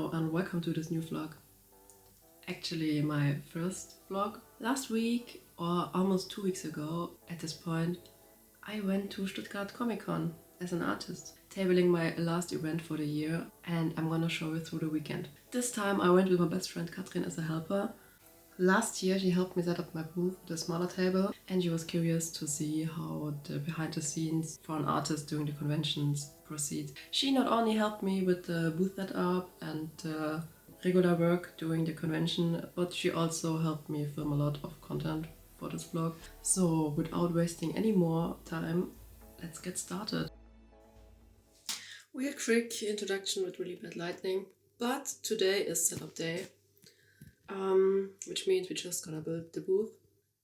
Hello and welcome to this new vlog. Actually my first vlog. Last week or almost 2 weeks ago at this point I went to Stuttgart Comic Con as an artist, tabling my last event for the year, and I'm gonna show you through the weekend. This time I went with my best friend Katrin as a helper. Last year she helped me set up my booth with a smaller table, and she was curious to see how the behind the scenes for an artist during the conventions proceed. She not only helped me with the booth setup and regular work during the convention, but she also helped me film a lot of content for this vlog. So without wasting any more time, let's get started. Weird quick introduction with really bad lighting, but today is setup day. Which means we're just gonna build the booth.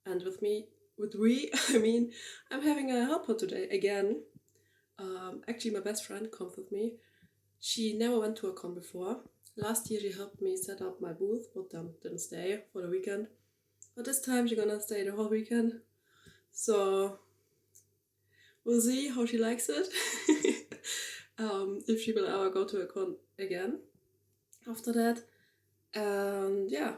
And I mean, I'm having a helper today again. Actually, my best friend comes with me. She never went to a con before. Last year she helped me set up my booth, but didn't stay for the weekend. But this time she's gonna stay the whole weekend. So we'll see how she likes it. If she will ever go to a con again after that. And yeah,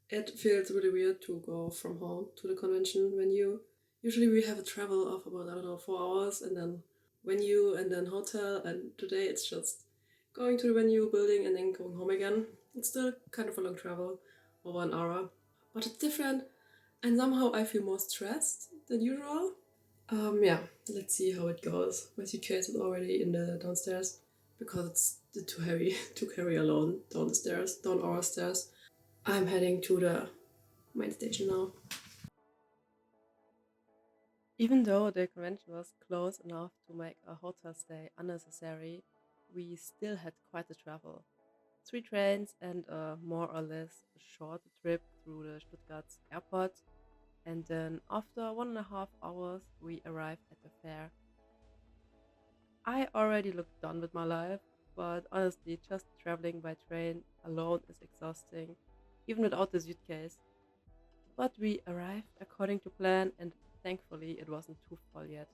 it feels really weird to go from home to the convention venue. Usually we have a travel of about, I don't know, 4 hours, and then venue and then hotel, and today it's just going to the venue, building, and then going home again. It's still kind of a long travel, over an hour, but it's different, and somehow I feel more stressed than usual. Yeah, let's see how it goes. My suitcase is already in the downstairs because it's too heavy to carry alone down our stairs. I'm heading to the main station now. Even though the convention was close enough to make a hotel stay unnecessary, we still had quite a travel. 3 trains and a more or less short trip through the Stuttgart airport, and then after 1.5 hours we arrived at the fair. I already looked done with my life, but honestly just traveling by train alone is exhausting, even without the suitcase. But we arrived according to plan, and thankfully it wasn't too full yet.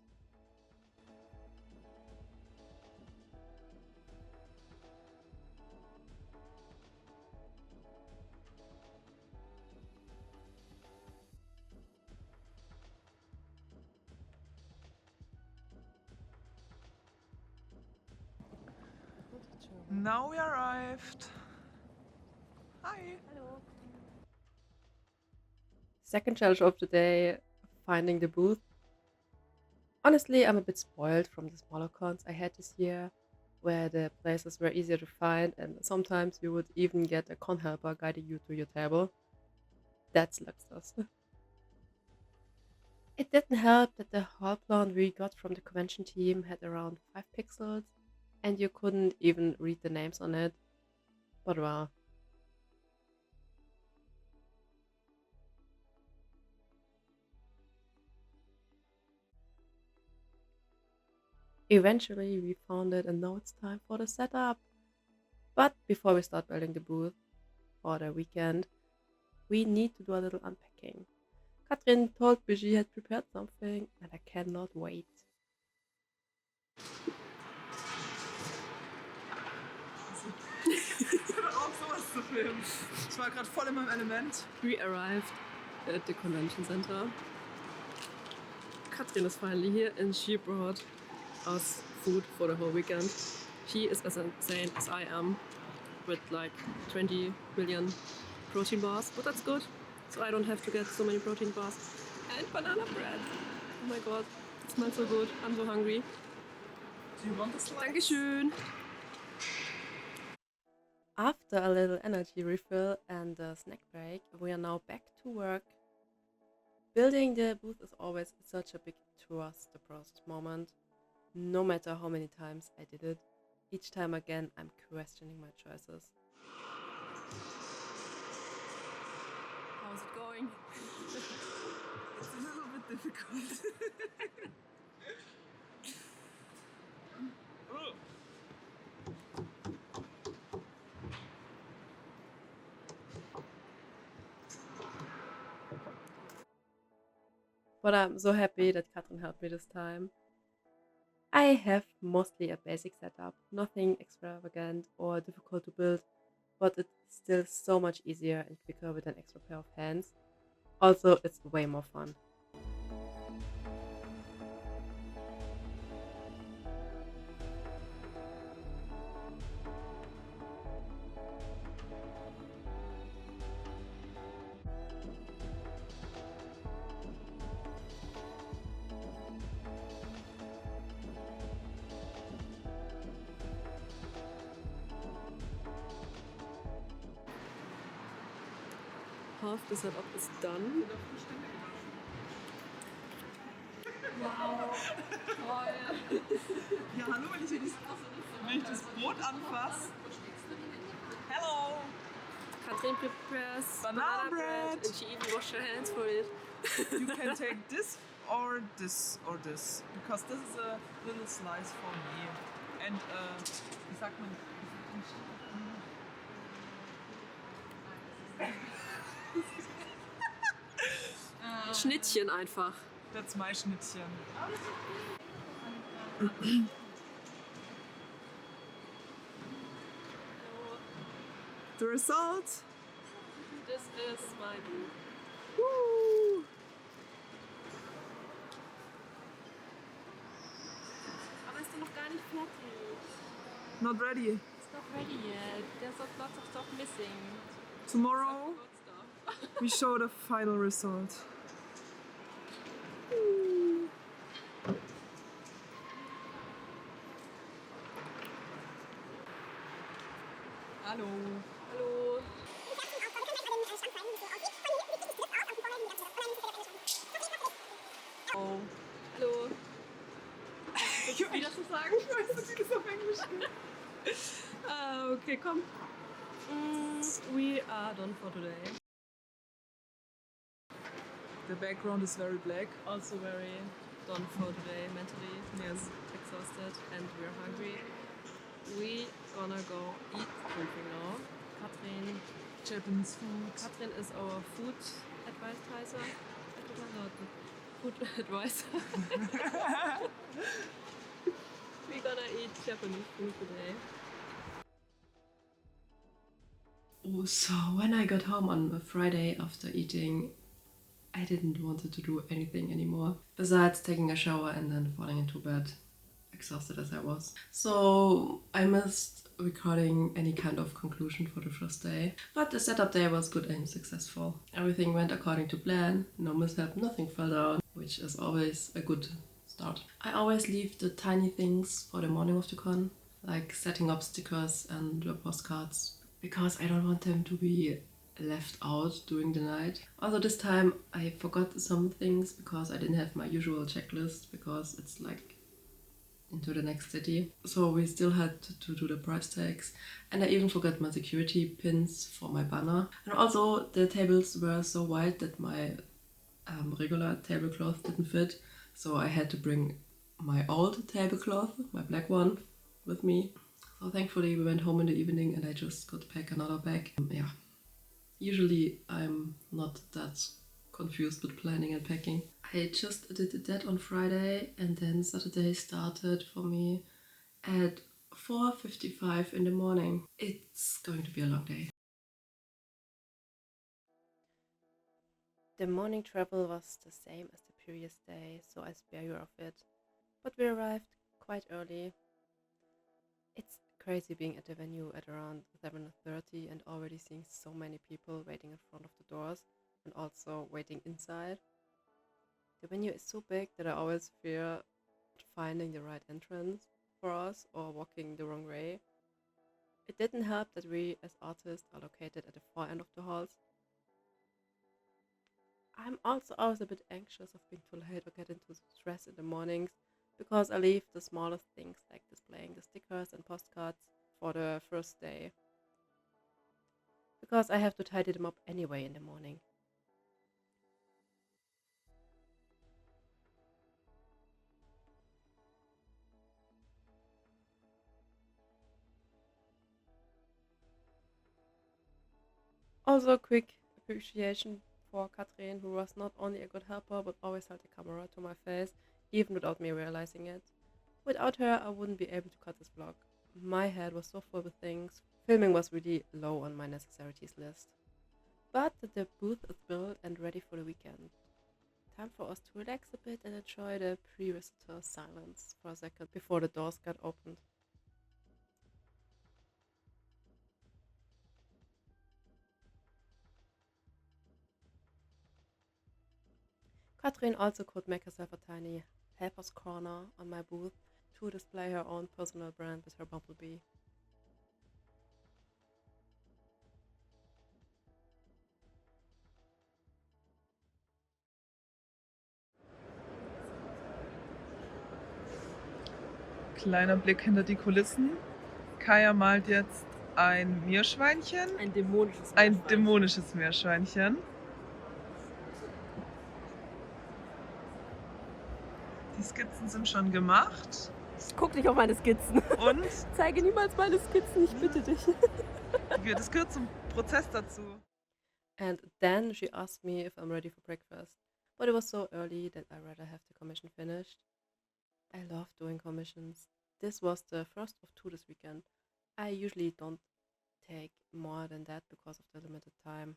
Now we arrived. Hi. Hello. Second challenge of the day, finding the booth. Honestly, I'm a bit spoiled from the smaller cons I had this year, where the places were easier to find, and sometimes you would even get a con helper guiding you to your table. That's luxuous. It didn't help that the hall plan we got from the convention team had around 5 pixels, and you couldn't even read the names on it. But well. Eventually we found it, and now it's time for the setup. But before we start building the booth for the weekend, we need to do a little unpacking. Katrin told me she had prepared something, and I cannot wait. Auch sowas zu filmen. Ich war gerade voll in meinem Element. We arrived at the convention center. Katrin is finally here, and she brought us food for the whole weekend. She is as insane as I am, with like 20 million protein bars, but that's good, so I don't have to get so many protein bars. And banana bread. Oh my god, it smells so good. I'm so hungry. Do you want the slice? Dankeschön. After a little energy refill and a snack break, we are now back to work. Building the booth is always such a big trust the process moment. No matter how many times I did it, each time again I'm questioning my choices. How's it going? It's a little bit difficult. But I'm so happy that Katrin helped me this time. I have mostly a basic setup, nothing extravagant or difficult to build, but it's still so much easier and quicker with an extra pair of hands. Also, it's way more fun. Half the setup is done. Wow, toll. Ja, hallo, wenn ich das Brot anfasse. Hello! Katrin prepares Banana bread. and she even washed her hands for it. You can take this or this or this, because this is a little slice for me. And, wie sagt man? Schnittchen einfach. That's my Schnittchen. The result. This is my book. Woo! Aber ist noch gar nicht fertig. Not ready. It's not ready yet. There's lots of stuff missing. Tomorrow we show the final result. Hallo. Hallo. Oh. Hallo. Wie das zu sagen? Ich weiß nicht, wie das auf Englisch geht. Okay, komm. We are done for today. The background is very black. Also very done for today mentally. Yes. Exhausted and we're hungry. We gonna go eat something now. Japanese food. Katrin is our food advisor. Food advisor. We're gonna eat Japanese food today. Oh, so when I got home on a Friday after eating, I didn't want to do anything anymore besides taking a shower and then falling into bed, exhausted as I was. So I missed recording any kind of conclusion for the first day, but the setup day was good and successful. Everything went according to plan, no mishap, nothing fell down, which is always a good start. I always leave the tiny things for the morning of the con, like setting up stickers and the postcards, because I don't want them to be left out during the night. Also this time I forgot some things because I didn't have my usual checklist because it's like into the next city. So we still had to do the price tags, and I even forgot my security pins for my banner. And also the tables were so wide that my regular tablecloth didn't fit, so I had to bring my old tablecloth, my black one, with me. So thankfully we went home in the evening and I just got to pack another bag. Yeah. Usually I'm not that confused with planning and packing. I just did that on Friday, and then Saturday started for me at 4:55 in the morning. It's going to be a long day. The morning travel was the same as the previous day, so I spare you of it. But we arrived quite early. It's crazy being at the venue at around 7:30 and already seeing so many people waiting in front of the doors and also waiting inside. The venue is so big that I always fear finding the right entrance for us or walking the wrong way. It didn't help that we as artists are located at the far end of the halls. I'm also always a bit anxious of being too late or get into stress in the mornings, because I leave the smallest things like displaying the stickers and postcards for the first day, because I have to tidy them up anyway in the morning. Also a quick appreciation for Katrin, who was not only a good helper but always held the camera to my face, even without me realizing it. Without her, I wouldn't be able to cut this vlog. My head was so full with things Filming was really low on my necessities list. But the booth is built and ready for the weekend. Time for us to relax a bit and enjoy the pre-visitor silence for a second before the doors got opened. Katrin also could make herself a tiny helper's corner on my booth to display her own personal brand with her bumblebee. Kleiner Blick hinter die Kulissen. Kaya malt jetzt ein Meerschweinchen. Ein dämonisches Ein dämonisches Meerschweinchen. Die Skizzen sind schon gemacht. Guck nicht auf meine Skizzen. Und Zeige niemals meine Skizzen, ich bitte dich. das gehört zum Prozess dazu. And then she asked me if I'm ready for breakfast. But it was so early that I rather have the commission finished. I love doing commissions. This was the first of 2 this weekend. I usually don't take more than that because of the limited time.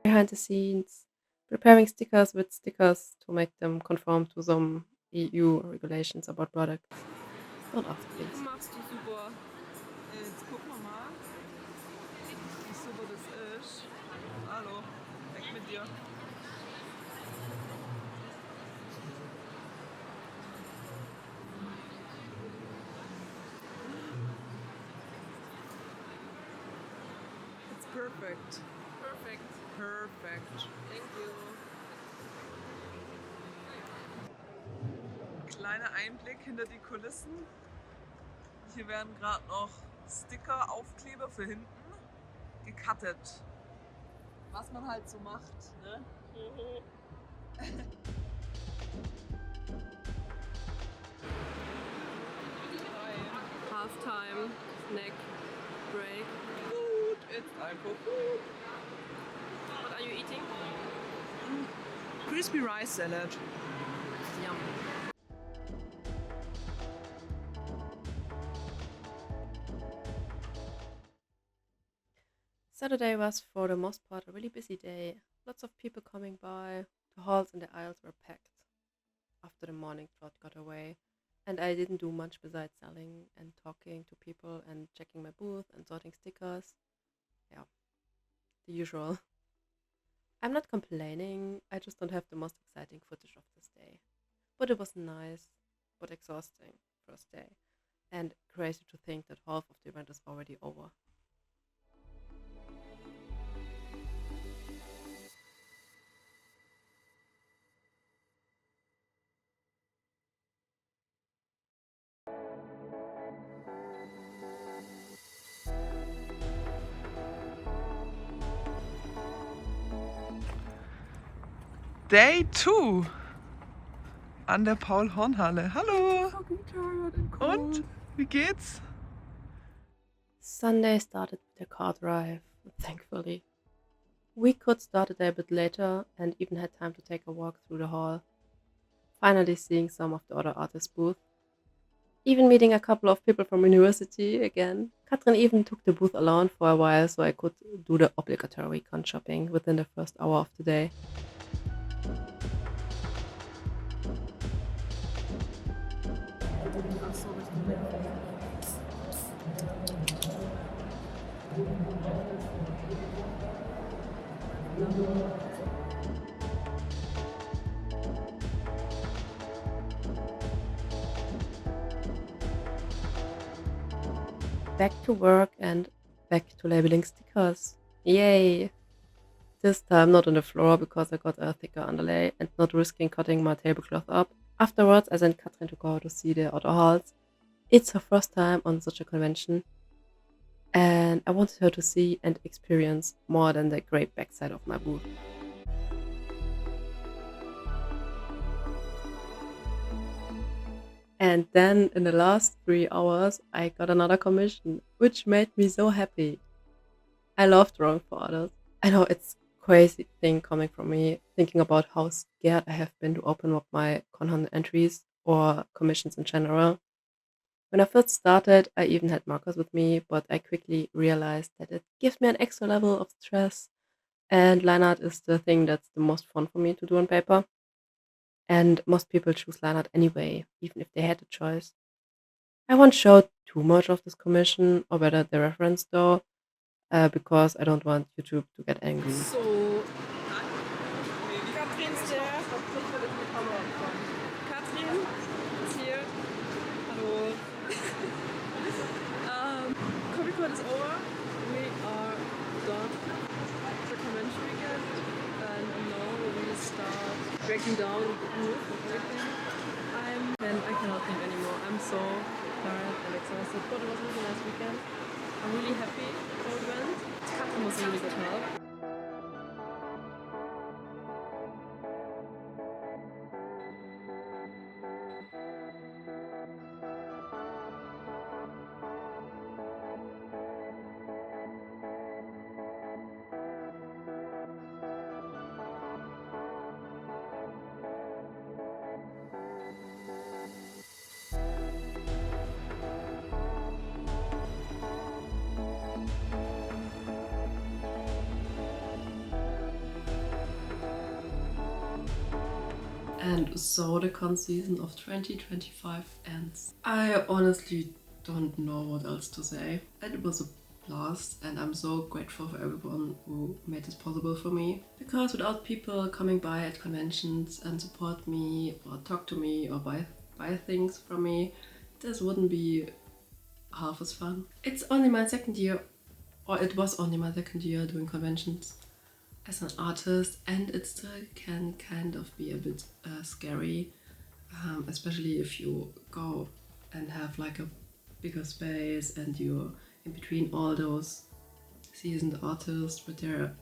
Behind the scenes, preparing stickers with stickers to make them conform to some EU regulations about products. Don't ask, please. Machst du super. Jetzt gucken wir mal, wie super das ist. Hallo, weg mit dir. It's perfect. Perfect. Perfect. Thank you. Kleiner Einblick hinter die Kulissen. Hier werden gerade noch Sticker, Aufkleber für hinten gecuttet. Was man halt so macht, ne? Halftime, snack, break. Food, it's time for food. What are you eating? Crispy rice salad. Yum. Saturday was for the most part a really busy day. Lots of people coming by. The halls and the aisles were packed after the morning crowd got away. And I didn't do much besides selling and talking to people and checking my booth and sorting stickers. Yeah, the usual. I'm not complaining, I just don't have the most exciting footage of this day. But it was nice, but exhausting first day. And crazy to think that half of the event is already over. Day 2 an der Paul-Horn-Halle. Hallo! Und? Wie geht's? Sunday started with a car drive, thankfully. We could start the day a bit later and even had time to take a walk through the hall. Finally seeing some of the other artists' booth. Even meeting a couple of people from university again. Katrin even took the booth alone for a while so I could do the obligatory con shopping within the first hour of the day. Back to work and back to labeling stickers. Yay! This time not on the floor because I got a thicker underlay and not risking cutting my tablecloth up. Afterwards I sent Katrin to go to see the other halls. It's her first time on such a convention and I wanted her to see and experience more than the great backside of my booth. And then in the last 3 hours, I got another commission, which made me so happy. I love drawing for others. I know it's crazy thing coming from me, thinking about how scared I have been to open up my content entries or commissions in general. When I first started, I even had markers with me, but I quickly realized that it gives me an extra level of stress, and line art is the thing that's the most fun for me to do on paper. And most people choose line art anyway, even if they had a choice. I won't show too much of this commission, or better, the reference though, because I don't want YouTube to get angry. So, Katrins der. Katrin ist hier. Hallo. Comic Con is over. We are done the convention weekend, and now we start breaking down the booth of everything. And I cannot think anymore. I'm so tired and exhausted, but it was a really nice weekend. I'm really happy how it went. Katrin was a really good help. And so the con season of 2025 ends. I honestly don't know what else to say. It was a blast, and I'm so grateful for everyone who made this possible for me. Because without people coming by at conventions and support me or talk to me or buy things from me, this wouldn't be half as fun. It's only my second year, or it was only my second year doing conventions as an artist, and it still can kind of be a bit scary, especially if you go and have like a bigger space and you're in between all those seasoned artists with their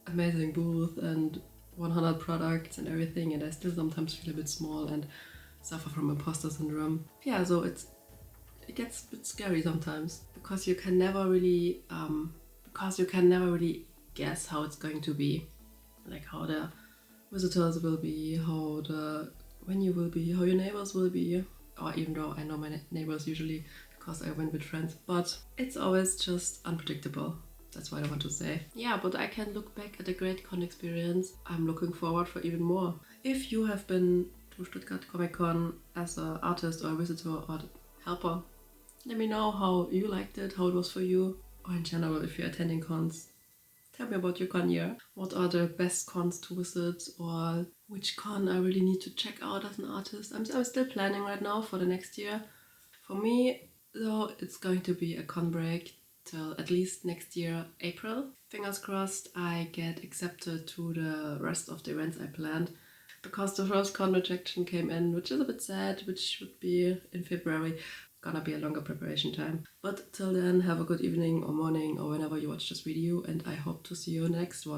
amazing booth and 100 products and everything, and I still sometimes feel a bit small and suffer from imposter syndrome. Yeah, so it gets a bit scary sometimes because you can never really guess how it's going to be, like how the visitors will be, how the venue will be, how your neighbors will be, or even though I know my neighbors usually because I went with friends, but it's always just unpredictable. That's what I want to say. Yeah, but I can look back at a great con experience. I'm looking forward for even more. If you have been to Stuttgart Comic Con as an artist or a visitor or helper, let me know how you liked it, how it was for you, or in general if you're attending cons. Tell me about your con year. What are the best cons to visit, or which con I really need to check out as an artist? I'm still planning right now for the next year. For me, though, it's going to be a con break till at least next year, April. Fingers crossed I get accepted to the rest of the events I planned, because the first con rejection came in, which is a bit sad, which should be in February. Gonna be a longer preparation time. But till then, have a good evening or morning or whenever you watch this video, and I hope to see you in the next one.